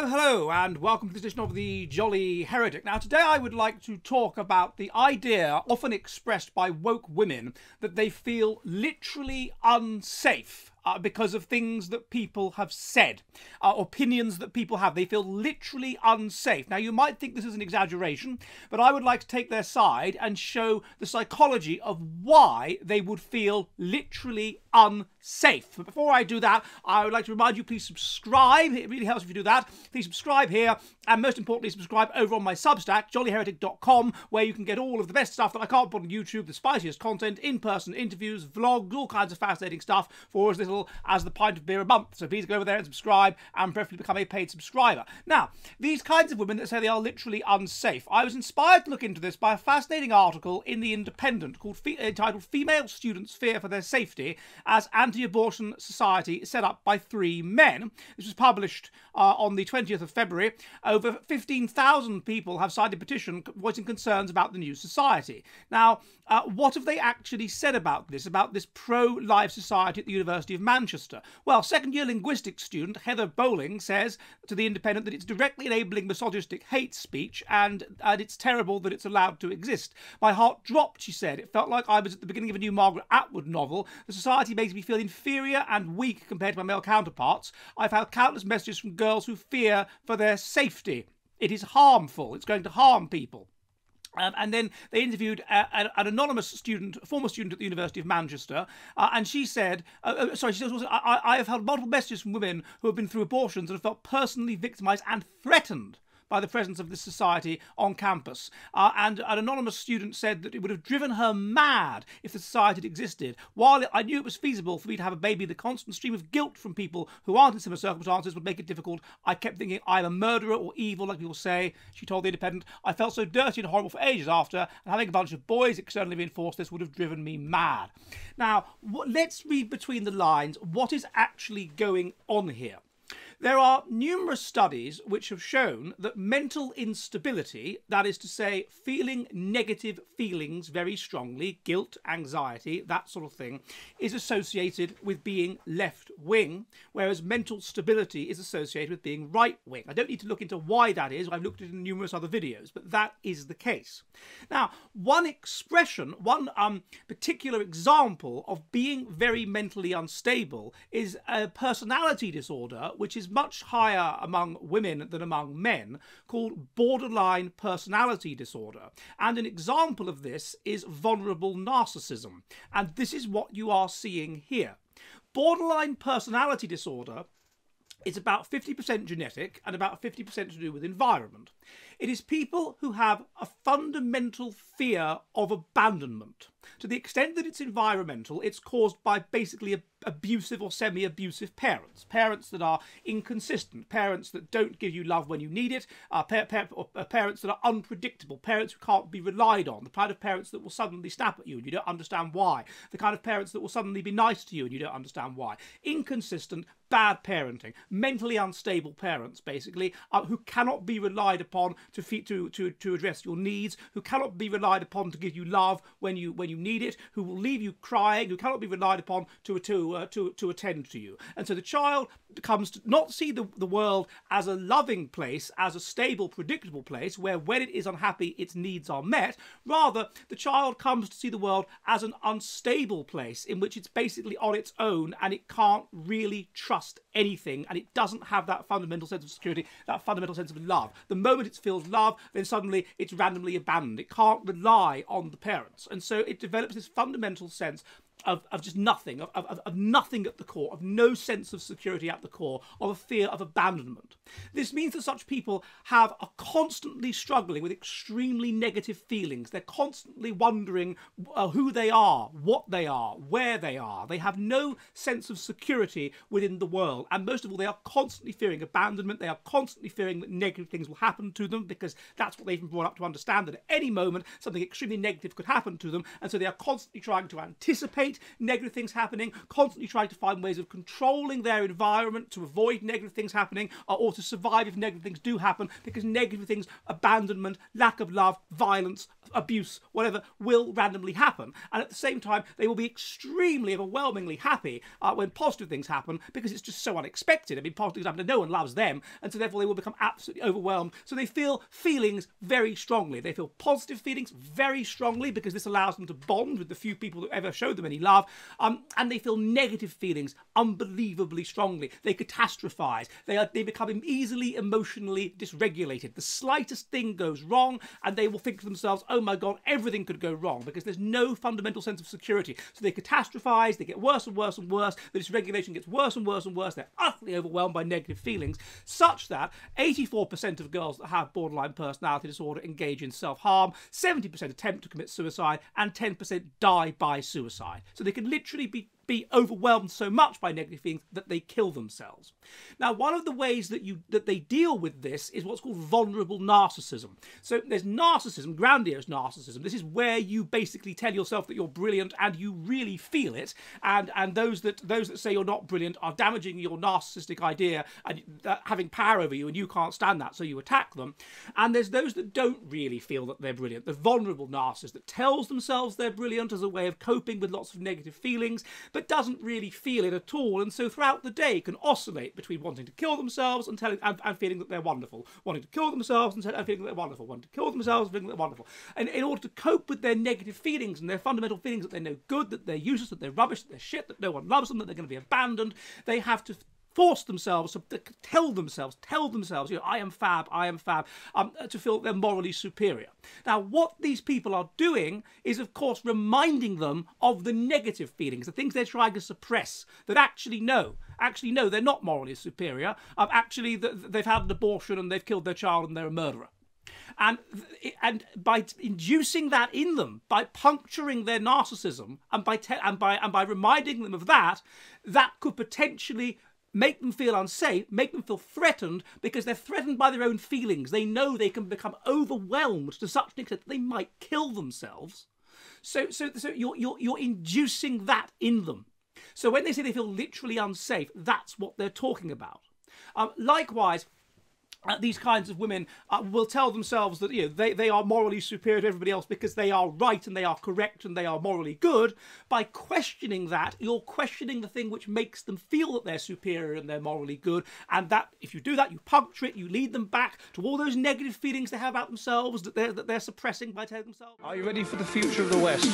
Hello, hello, and welcome to this edition of the Jolly Heretic. Now, today I would like to talk about the idea, often expressed by woke women, that they feel literally unsafe because of things that people have said, opinions that people have. They feel literally unsafe. Now, you might think this is an exaggeration, but I would like to take their side and show the psychology of why they would feel literally unsafe. But before I do that, I would like to remind you, please subscribe. It really helps if you do that. Please subscribe here, and most importantly, subscribe over on my Substack, jollyheretic.com, where you can get all of the best stuff that I can't put on YouTube, the spiciest content, in-person interviews, vlogs, all kinds of fascinating stuff for as little as the pint of beer a month. So please go over there and subscribe, and preferably become a paid subscriber. Now, these kinds of women that say they are literally unsafe, I was inspired to look into this by a fascinating article in The Independent entitled "Female Students Fear for Their Safety as Anti-Abortion Society Set Up by Three Men." This was published on the 20th of February. Over 15,000 people have signed a petition voicing concerns about the new society. Now, what have they actually said about this pro-life society at the University of Manchester? Well, second-year linguistics student Heather Bowling says to The Independent that it's directly enabling misogynistic hate speech, and it's terrible that it's allowed to exist. "My heart dropped," she said. "It felt like I was at the beginning of a new Margaret Atwood novel. The society makes me feel inferior and weak compared to my male counterparts. I've had countless messages from girls who fear for their safety. It is harmful. It's going to harm people." And then they interviewed an anonymous student, a former student at the University of Manchester, and she said, she says also, I have had multiple messages from women who have been through abortions and have felt personally victimised and threatened by the presence of this society on campus. And an anonymous student said that it would have driven her mad if the society had existed. "While I knew it was feasible for me to have a baby, the constant stream of guilt from people who aren't in similar circumstances would make it difficult. I kept thinking I'm a murderer or evil, like people say," she told The Independent. "I felt so dirty and horrible for ages after, and having a bunch of boys externally reinforce this would have driven me mad." Now, let's read between the lines what is actually going on here. There are numerous studies which have shown that mental instability, that is to say, feeling negative feelings very strongly, guilt, anxiety, that sort of thing, is associated with being left-wing, whereas mental stability is associated with being right-wing. I don't need to look into why that is. I've looked at it in numerous other videos, but that is the case. Now, one expression, one particular example of being very mentally unstable is a personality disorder, which is much higher among women than among men, called borderline personality disorder. And an example of this is vulnerable narcissism. And this is what you are seeing here. Borderline personality disorder is about 50% genetic and about 50% to do with environment. It is people who have a fundamental fear of abandonment. To the extent that it's environmental, it's caused by basically abusive or semi-abusive parents. Parents that are inconsistent, parents that don't give you love when you need it, parents that are unpredictable, parents who can't be relied on, the kind of parents that will suddenly snap at you and you don't understand why, the kind of parents that will suddenly be nice to you and you don't understand why. Inconsistent, bad parenting, mentally unstable parents, basically, who cannot be relied upon to address your needs, who cannot be relied upon to give you love when you need it, who will leave you crying, who cannot be relied upon to attend to you. And so the child comes to not see the world as a loving place, as a stable, predictable place where when it is unhappy, its needs are met. Rather, the child comes to see the world as an unstable place in which it's basically on its own and it can't really trust anything, and it doesn't have that fundamental sense of security, that fundamental sense of love. The moment it feels love, then suddenly it's randomly abandoned. It can't rely on the parents. And so it develops this fundamental sense of just nothing, of nothing at the core, of no sense of security at the core, of a fear of abandonment. This means that such people are constantly struggling with extremely negative feelings. They're constantly wondering who they are, what they are, where they are. They have no sense of security within the world. And most of all, they are constantly fearing abandonment. They are constantly fearing that negative things will happen to them, because that's what they've been brought up to understand, that at any moment something extremely negative could happen to them. And so they are constantly trying to anticipate negative things happening, constantly trying to find ways of controlling their environment to avoid negative things happening, or to to survive if negative things do happen, because negative things, abandonment, lack of love, violence, abuse, whatever, will randomly happen. And at the same time, they will be extremely, overwhelmingly happy when positive things happen, because it's just so unexpected. I mean, positive things happen and no one loves them, and so therefore they will become absolutely overwhelmed. So they feel feelings very strongly. They feel positive feelings very strongly, because this allows them to bond with the few people that ever showed them any love, and they feel negative feelings unbelievably strongly. They catastrophize. They become easily emotionally dysregulated. The slightest thing goes wrong, and they will think to themselves, oh my God, everything could go wrong, because there's no fundamental sense of security. So they catastrophize, they get worse and worse and worse, the dysregulation gets worse and worse and worse, they're utterly overwhelmed by negative feelings, such that 84% of girls that have borderline personality disorder engage in self-harm, 70% attempt to commit suicide, and 10% die by suicide. So they can literally be overwhelmed so much by negative feelings that they kill themselves. Now, one of the ways that they deal with this is what's called vulnerable narcissism. So there's narcissism, grandiose narcissism. This is where you basically tell yourself that you're brilliant and you really feel it, and those that say you're not brilliant are damaging your narcissistic idea and having power over you, and you can't stand that, so you attack them. And there's those that don't really feel that they're brilliant, the vulnerable narcissist that tells themselves they're brilliant as a way of coping with lots of negative feelings, but doesn't really feel it at all, and so throughout the day can oscillate between wanting to kill themselves and feeling that they're wonderful, wanting to kill themselves and feeling that they're wonderful, wanting to kill themselves and feeling that they're wonderful. And in order to cope with their negative feelings and their fundamental feelings that they're no good, that they're useless, that they're rubbish, that they're shit, that no one loves them, that they're going to be abandoned, they have to force themselves to tell themselves, you know, I am fab, to feel they're morally superior. Now, what these people are doing is, of course, reminding them of the negative feelings, the things they're trying to suppress, that actually, no, they're not morally superior. Actually, they've had an abortion and they've killed their child and they're a murderer. And by inducing that in them, by puncturing their narcissism, and by reminding them of that could potentially make them feel unsafe, make them feel threatened, because they're threatened by their own feelings. They know they can become overwhelmed to such an extent that they might kill themselves. So you're inducing that in them. So when they say they feel literally unsafe, that's what they're talking about. Likewise, these kinds of women will tell themselves that, you know, they are morally superior to everybody else because they are right and they are correct and they are morally good. By questioning that, you're questioning the thing which makes them feel that they're superior and they're morally good. And that, if you do that, you puncture it, you lead them back to all those negative feelings they have about themselves that they're suppressing by telling themselves. Are you ready for the future of the West?